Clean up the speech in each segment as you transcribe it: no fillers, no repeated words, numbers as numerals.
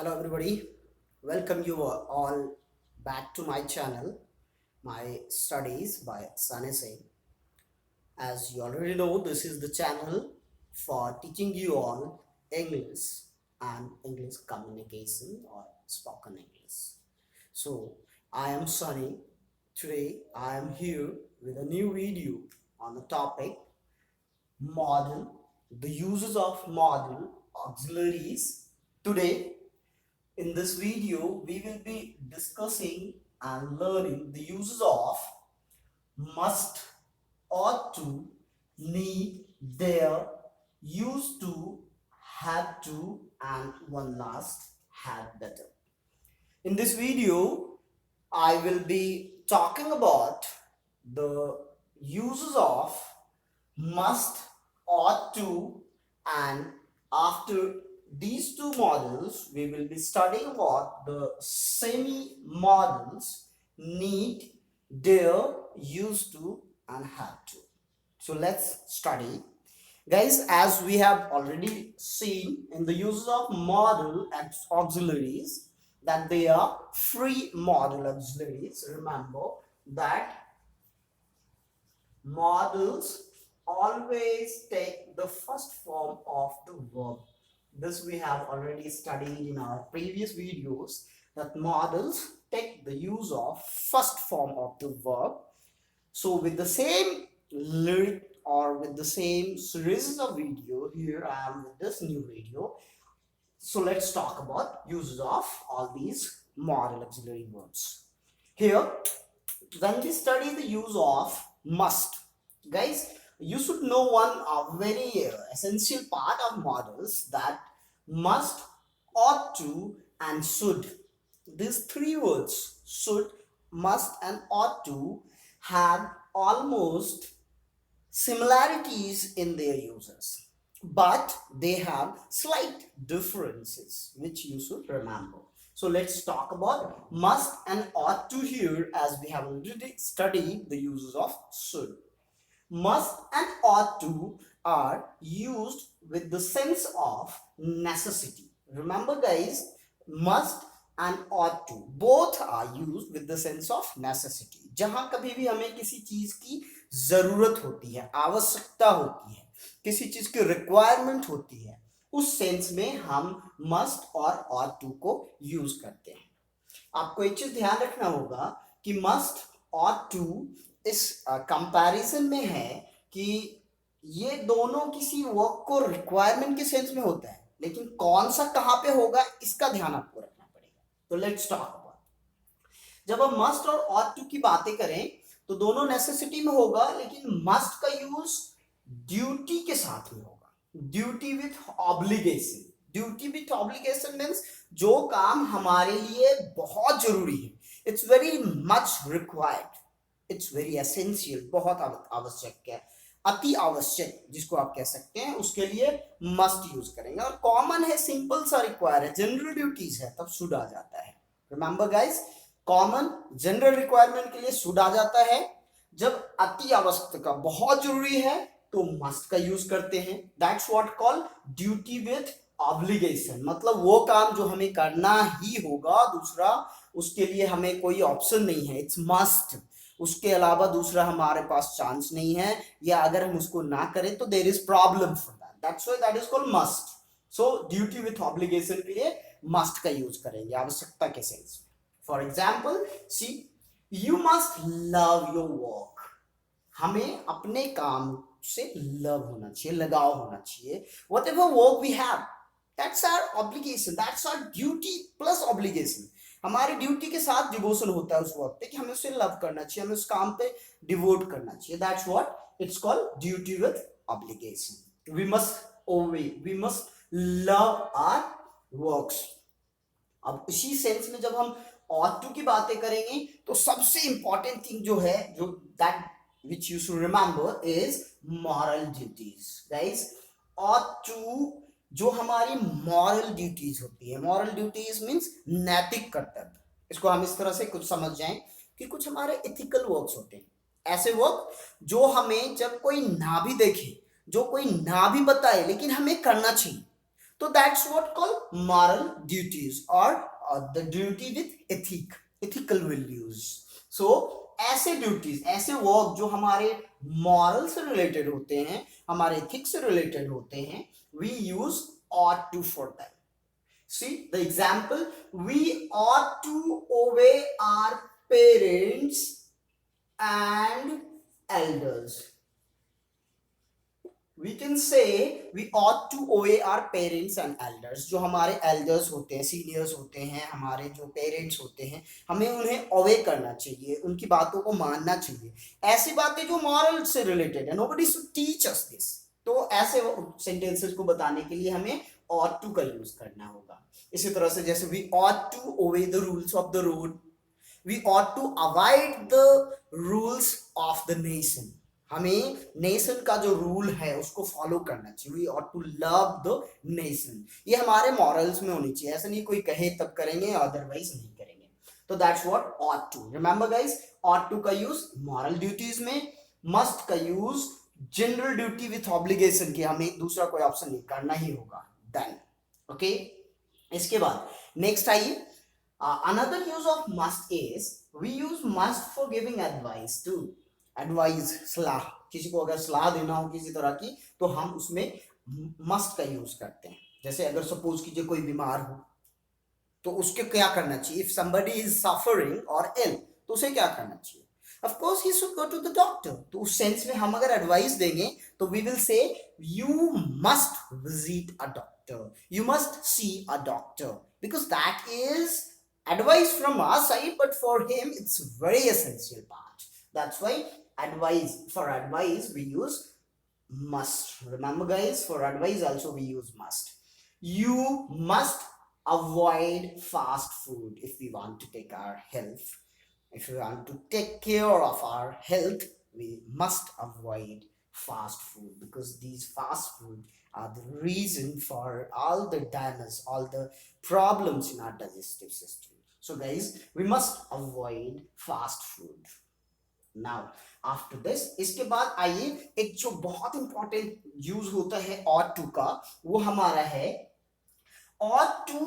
Hello everybody, welcome you all back to my channel, my studies by Sunny Singh. As you already know, this is the channel for teaching you all English and English communication or spoken English. So I am Sunny. Today I am here with a new video on the topic model, the uses of model auxiliaries. Today in this video, we will be discussing and learning the uses of must, ought to, need, dare, used to, had to, and one last, had better. In this video, I will be talking about the uses of must, ought to, and after these two models, we will be studying about the semi models need, dare, used to, and had to. So let's study. Guys, as we have already seen in the uses of modal auxiliaries, that they are free modal auxiliaries. Remember that modals always take the first form of the verb. This we have already studied in our previous videos, that modals take the use of first form of the verb. So with the same lyric or with the same series of video, here I am with this new video. So let's talk about uses of all these modal auxiliary verbs. Here, when we study the use of must, guys, you should know one very essential part of models, that must, ought to, and should. These three words, should, must, and ought to, have almost similarities in their uses, but they have slight differences which you should remember. So let's talk about must and ought to here, as we have already studied the uses of should. Must and ought to are used with the sense of necessity. Remember guys, must and ought to both are used with the sense of necessity. जहां कभी भी हमें किसी चीज की जरूरत होती है, आवश्यकता होती है, किसी चीज की रिक्वायरमेंट होती है, उस सेंस में हम मस्ट और ought to को यूज करते हैं. आपको एक चीज ध्यान रखना होगा कि मस्ट ought to इस कंपैरिजन में है कि ये दोनों किसी वर्क को रिक्वायरमेंट के सेंस में होता है, लेकिन कौन सा कहां पे होगा इसका ध्यान आपको रखना पड़ेगा. तो लेट्स टॉक अबाउट. जब हम मस्ट और ought to की बातें करें तो दोनों नेसेसिटी में होगा, लेकिन मस्ट का यूज ड्यूटी के साथ में होगा. Duty with obligation. Duty with obligation means जो काम हमारे लिए बहुत जरूरी है, it's very much required, it's very essential, बहुत आवश्यक है, अति आवश्यक जिसको आप कह सकते हैं, उसके लिए मस्ट यूज करेंगे. और कॉमन है, सिंपल सा रिक्वायर है, जनरल ड्यूटीज है, तब शुड आ जाता है. Remember guys, common general requirement के लिए शुड आ जाता है. जब अति आवश्यकता बहुत जरूरी है तो मस्ट का यूज करते हैं. That's what call duty with obligation. मतलब वो काम जो हमें करना ही होगा, दूसरा उसके लिए हमें कोई ऑप्शन नहीं है, इट्स मस्ट. उसके अलावा दूसरा हमारे पास चांस नहीं है, या अगर हम उसको ना करें तो there is problem for that. That's why that is called must. So duty with obligation के लिए मस्ट का यूज करेंगे आवश्यकता के सेंस में. For example, see, you must love your work. हमें अपने काम से लव होना चाहिए, लगाव होना चाहिए. Whatever work we have, that's our obligation, that's our duty plus obligation. हमारी ड्यूटी के साथ डिवोशन होता है उस वर्क पे, कि हमें उसे लव करना चाहिए, हमें उस काम पे डिवोट करना चाहिए. That's what it's called duty with obligation. We must obey, we must love our works. अब इसी सेंस में जब हम ought to की बातें करेंगे तो सबसे इंपॉर्टेंट थिंग जो है, जो that which you should remember is moral duties. Guys, ought to जो हमारी moral duties होती है, moral duties means नैतिक कर्तव्य. इसको हम इस तरह से कुछ समझ जाएं कि कुछ हमारे ethical works होते हैं, ऐसे वर्क जो हमें जब कोई ना भी देखे, जो कोई ना भी बताए, लेकिन हमें करना चाहिए, तो that's what call moral duties और the duty with ethical values. So ऐसे ड्यूटीज, ऐसे वर्क जो हमारे मॉरल से रिलेटेड होते हैं, हमारे एथिक्स से रिलेटेड होते हैं, we use ought to for them. See the example, we ought to obey our parents and elders. We can say we ought to obey our parents and elders. जो हमारे elders होते हैं, seniors होते हैं, हमारे जो parents होते हैं, हमें उन्हें obey करना चाहिए, उनकी बातों को मानना चाहिए. ऐसी बातें जो moral से related है. Nobody should teach us this. तो ऐसे sentences को बताने के लिए हमें ought to का use करना होगा. इसी तरह से जैसे we ought to obey the rules of the road, we ought to avoid the rules of the nation. हमें नेशन का जो रूल है उसको फॉलो करना चाहिए. We ought to love the nation. ये हमारे मॉरल्स में होनी चाहिए. ऐसा नहीं कोई कहे तब करेंगे, अदरवाइज नहीं करेंगे. तो that's what ought to. Remember guys, ought to का यूज मॉरल ड्यूटीज में, मस्ट का use general duty with obligation की, हमें दूसरा कोई ऑप्शन नहीं, करना ही होगा. देन ओके, इसके बाद नेक्स्ट आइए. Another use of must is we use must for giving advice too. Advice, सलाह, किसी को अगर सलाह देना हो किसी तरह की तो हम उसमें मस्ट का यूज करते हैं. जैसे अगर सपोज कीजिए कोई बीमार हो तो उसके क्या करना चाहिए. If somebody is suffering or ill तो उसे क्या करना चाहिए. Of course he should go to the doctor. तो उस सेंस में हम अगर एडवाइस देंगे तो we will say you must visit a doctor, you must see a doctor, because that is advice from our side, but for him it's very essential part. That's why advice, for advice we use must. Remember guys, for advice also we use must. You must avoid fast food if we want to take our health. If we want to take care of our health, we must avoid fast food, because these fast food are the reason for all the damage, all the problems in our digestive system. So guys, we must avoid fast food. Now after this, इसके बाद आइए एक जो बहुत important use होता है ought to का, वो हमारा है ought to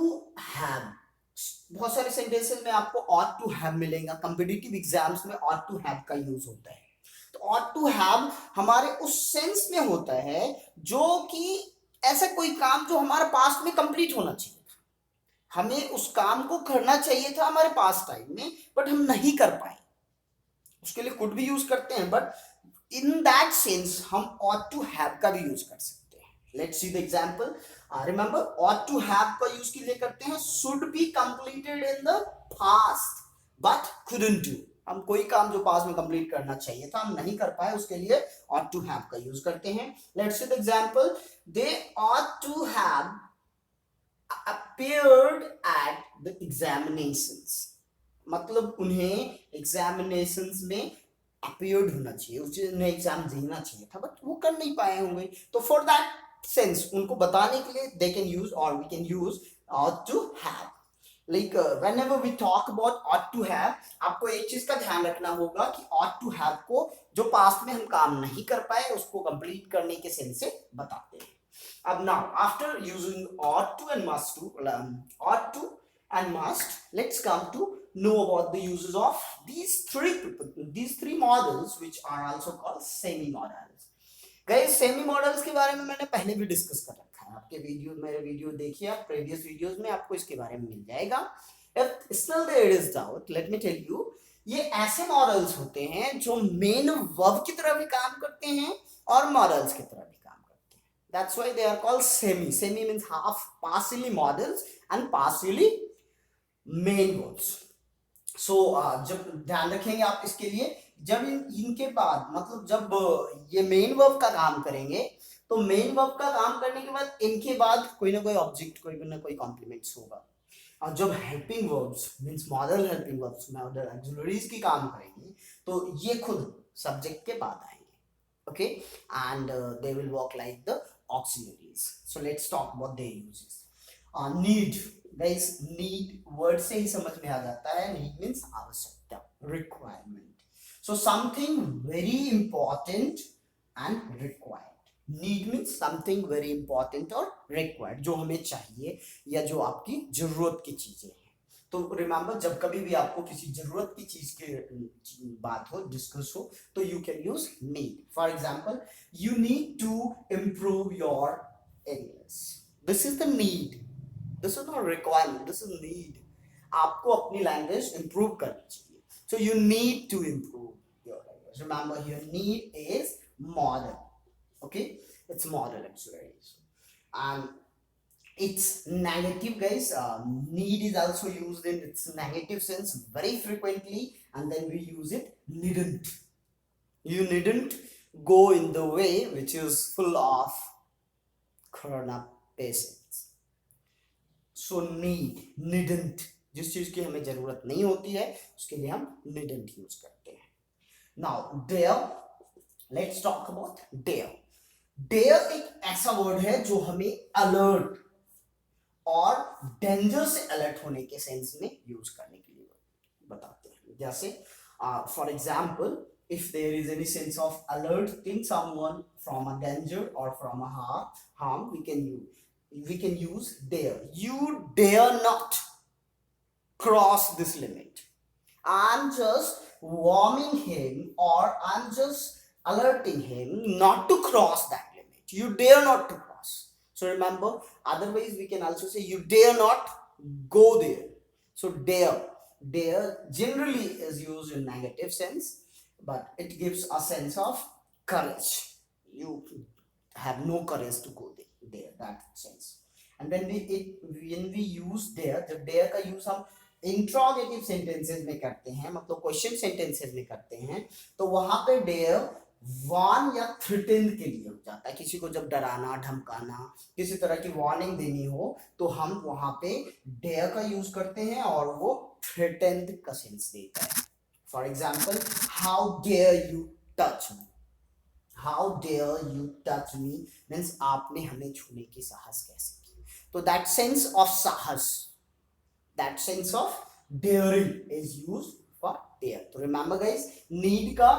have. बहुत सारे सेंटेंसेस में आपको ought to have मिलेगा. कॉम्पिटिटिव एग्जाम्स में ought to have का यूज होता है. तो ought to have हमारे उस सेंस में होता है जो कि ऐसा कोई काम जो हमारे पास्ट में कंप्लीट होना चाहिए था, हमें उस काम को करना चाहिए था हमारे पास्ट टाइम में, बट हम नहीं कर पाए. उसके लिए कुड भी यूज करते हैं, बट इन दैट सेंस हम ought to have का भी यूज कर सकते हैं. Let's see the example. Remember, ought to have का यूज के लिए करते हैं should be completed in the past but couldn't do. हम कोई काम जो पास्ट में कंप्लीट करना चाहिए था हम नहीं कर पाए, उसके लिए ought to have का यूज करते हैं. Let's see the example. they ought to have appeared at the examinations. मतलब उन्हें एग्जामिनेशंस में अपीयर्ड होना चाहिए, उन्हें एग्जाम देना चाहिए था, बट वो कर नहीं पाए होंगे. तो फॉर दैट सेंस उनको बताने के लिए दे कैन यूज और we can use ought to have. Like whenever we talk about ought to have, आपको एक चीज का ध्यान रखना होगा कि ought to have को जो पास्ट में हम काम नहीं कर पाए उसको कंप्लीट करने के सेंस से बताते हैं. अब now after using ought to and must to, ought to and must, let's come to know about the uses of these three models, which are also called semi modals. Guys, semi modals के बारे में मैंने पहले भी discuss कर रखा है. आपके वीडियो, मेरे वीडियो देखिए आप, प्रीवियस वीडियोस में आपको इसके बारे में मिल जाएगा. If still there is doubt, let me tell you, ये ऐसे मॉडल्स होते हैं जो मेन वर्ब की तरह भी काम करते हैं और मॉडल्स की तरह भी काम करते हैं. That's why they are called semi. Semi means half, partially models and partially main verbs. सो जब ध्यान रखेंगे आप इसके लिए, जब इनके बाद मतलब जब ये मेन वर्ब का काम करेंगे तो मेन वर्ब का काम करने के बाद इनके बाद कोई ना कोई ऑब्जेक्ट, कोई ना कोई कॉम्प्लीमेंट्स होगा. और जब helping verbs means model helping verbs में अदर ऑक्सिलरीज की काम करेंगे तो ये खुद सब्जेक्ट के बाद आएंगे. Okay, and they will work like the auxiliaries. So let's talk about their uses. Need. Guys, need word से ही समझ में आ जाता है. नीड मींस आवश्यकता, requirement. So something very important and required. Need means something very important और required, जो हमें चाहिए या जो आपकी जरूरत की चीजें हैं। तो रिमेंबर, जब कभी भी आपको किसी जरूरत की चीज की बात हो, डिस्कस हो, तो you can use need. For example, you need to improve your English. This is the need, this is not requirement, this is need. आपको अपनी लैंग्वेज इंप्रूव करनी चाहिए, so you need to improve your language. Remember here need is model, okay, it's model actually, and it's negative, guys. Need is also used in its negative sense very frequently, and then we use it needn't. You needn't go in the way which is full of corona patients. So needn't, जिस चीज की हमें जरूरत नहीं होती है उसके लिए हम needn't यूज करते हैं। Now dare, let's talk about dare. Dare एक ऐसा वर्ड है जो हमें अलर्ट और डेंजर से अलर्ट होने के सेंस में यूज करने के लिए बताते हैं। जैसे for example, if there is any sense of alerting someone from a danger or from a harm, we can use dare. You dare not cross this limit. I'm just warning him, or I'm just alerting him not to cross that limit. You dare not to cross. So remember, otherwise we can also say you dare not go there. So dare generally is used in negative sense, but it gives a sense of courage. You have no courage to go there, that sense. And when we use dare, जब dare का use हम interrogative sentences में करते हैं, मतलब question sentences में करते हैं, तो वहां पे डेयर वार्न या थ्रेटन के लिए हो जाता है। किसी को जब डराना, धमकाना, किसी तरह की वार्निंग देनी हो, तो हम वहां पे डेयर का यूज करते हैं और वो थ्रेटन का सेंस देता है। For example, how dare you touch me. How dare you touch me means आपने हमें छूने की साहस कैसे की। तो दैट सेंस ऑफ साहस, that sense of daring is used for dare. तो remember guys, need का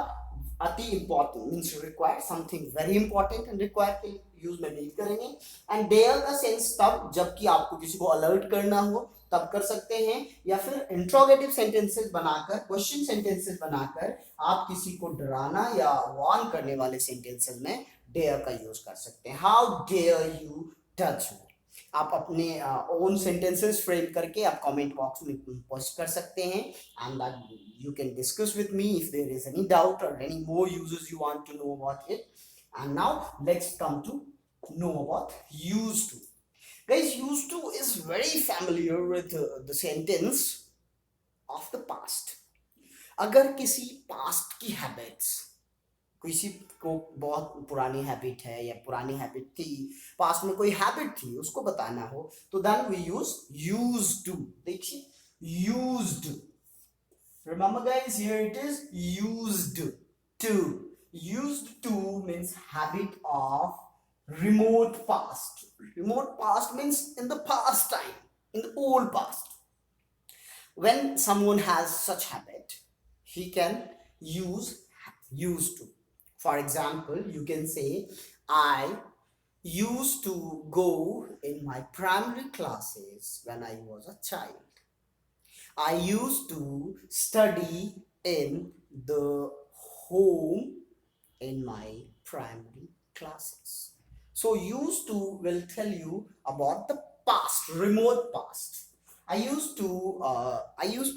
अति important means required, something very important and required के यूज में need करेंगे। and dare का sense तब जबकि आपको किसी को अलर्ट करना हो तब कर सकते हैं, या फिर इंट्रोगेटिव सेंटेंसेस बनाकर, क्वेश्चन सेंटेंसेस बनाकर आप किसी को डराना या वार्न करने वाले सेंटेंसेस में डेयर का यूज कर सकते हैं। How dare you touch me. आप अपने ओन सेंटेंसेस फ्रेम करके आप कमेंट बॉक्स में पोस्ट कर सकते हैं, and that you can discuss with me if there is any doubt और any more uses you want to know about it. And now let's come to know about used to. Guys, used to is very familiar with the sentence of the past. अगर किसी past की habits, किसी को बहुत पुरानी habit है या पुरानी हैबिट थी, पास्ट में कोई हैबिट थी, उसको बताना हो, तो देन वी यूज टू। देखिए, used, remember guys, here it is used to. Used to means habit of remote past. Remote past means in the past time, in the old past. When someone has such habit, he can use used to. For example, you can say, I used to go in my primary classes when I was a child. I used to study in the home in my primary classes. So used to will tell you about the past, remote past. I used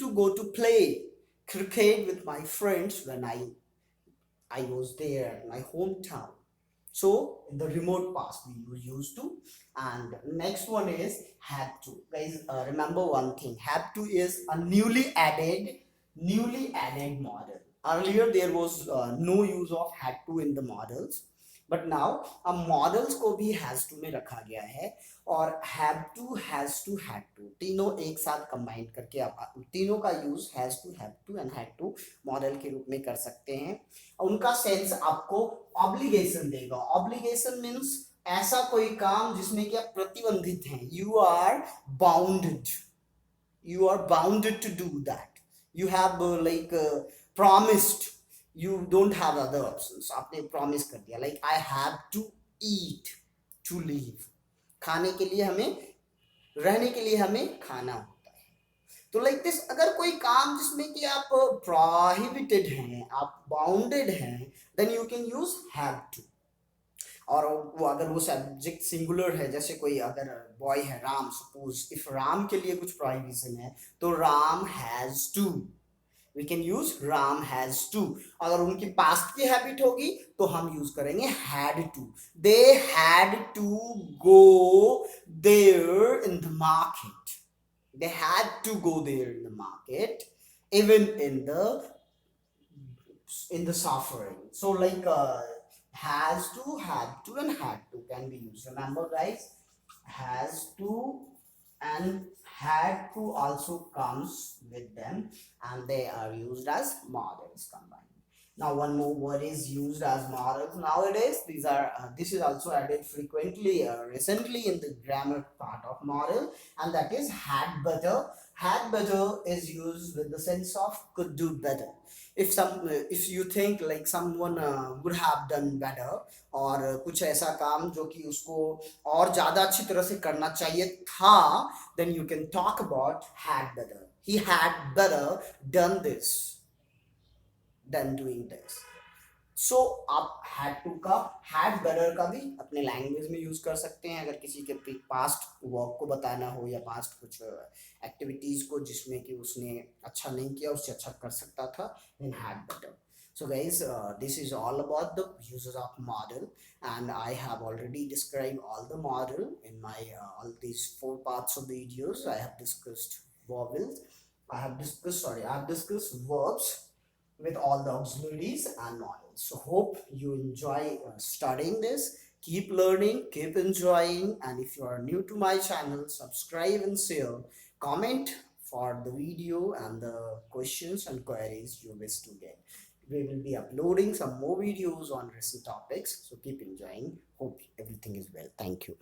to go to play cricket with my friends when I was there in my hometown. So in the remote past we used to. And next one is had to. Guys, remember one thing, had to is a newly added model. Earlier there was no use of had to in the models, but now अब models को भी has to में रखा गया है, और have to, has to, had to, तीनों एक साथ कंबाइन करके आप तीनों का use has to, have to and had to model के रूप में कर सकते हैं। उनका सेंस आपको ऑब्लिगेशन देगा। ऑब्लिगेशन मीन्स ऐसा कोई काम जिसमें कि आप प्रतिबंधित हैं, you are bounded, you are bounded to do that. You have promised, you don't have other options. आपने promise कर दिया, like I have to eat, to live. खाने के लिए हमें, रहने के लिए हमें खाना होता है. तो लाइक दिस, अगर कोई काम जिसमें कि आप प्रोहिबिटेड हैं, आप बाउंडेड हैं, then you can use have to. और वो अगर वो सब्जेक्ट सिंगुलर है, जैसे कोई अगर बॉय है राम, सपोज इफ राम के लिए कुछ प्रोहिबिशन है, तो Ram has to, we can use Ram has to. अगर उनकी पास्ट की हैबिट होगी तो हम यूज करेंगे had to. They had to go there in the market. They had to go there in the market, even in the suffering. So like has to, had to, and had to can be used. Remember, guys, has to and had to also comes with them, and they are used as models combined. Now one more word is used as models nowadays. These are this is also added frequently recently in the grammar part of model, and that is had better. Had better is used with the sense of could do better. If you think like someone would have done better, और कुछ ऐसा काम जो कि उसको और ज्यादा अच्छी तरह से करना चाहिए था, then you can talk about had better. He had better done this than doing this. सो आप हैड टू का, हैड बेटर का भी अपने लैंग्वेज में यूज कर सकते हैं, अगर किसी के पास्ट वर्क को बताना हो या पास्ट कुछ एक्टिविटीज को जिसमें कि उसने अच्छा नहीं किया, उससे अच्छा कर सकता था, then had better. So guys, this is all about the uses of model, and I have already described all the model in my all these 4 parts of videos. I have discussed vowels, I have discussed verbs with all the auxiliaries and models. So hope you enjoy studying this. Keep learning, keep enjoying, and if you are new to my channel, subscribe and share. Comment for the video and the questions and queries you wish to get. We will be uploading some more videos on recent topics. So keep enjoying. Hope everything is well. Thank you.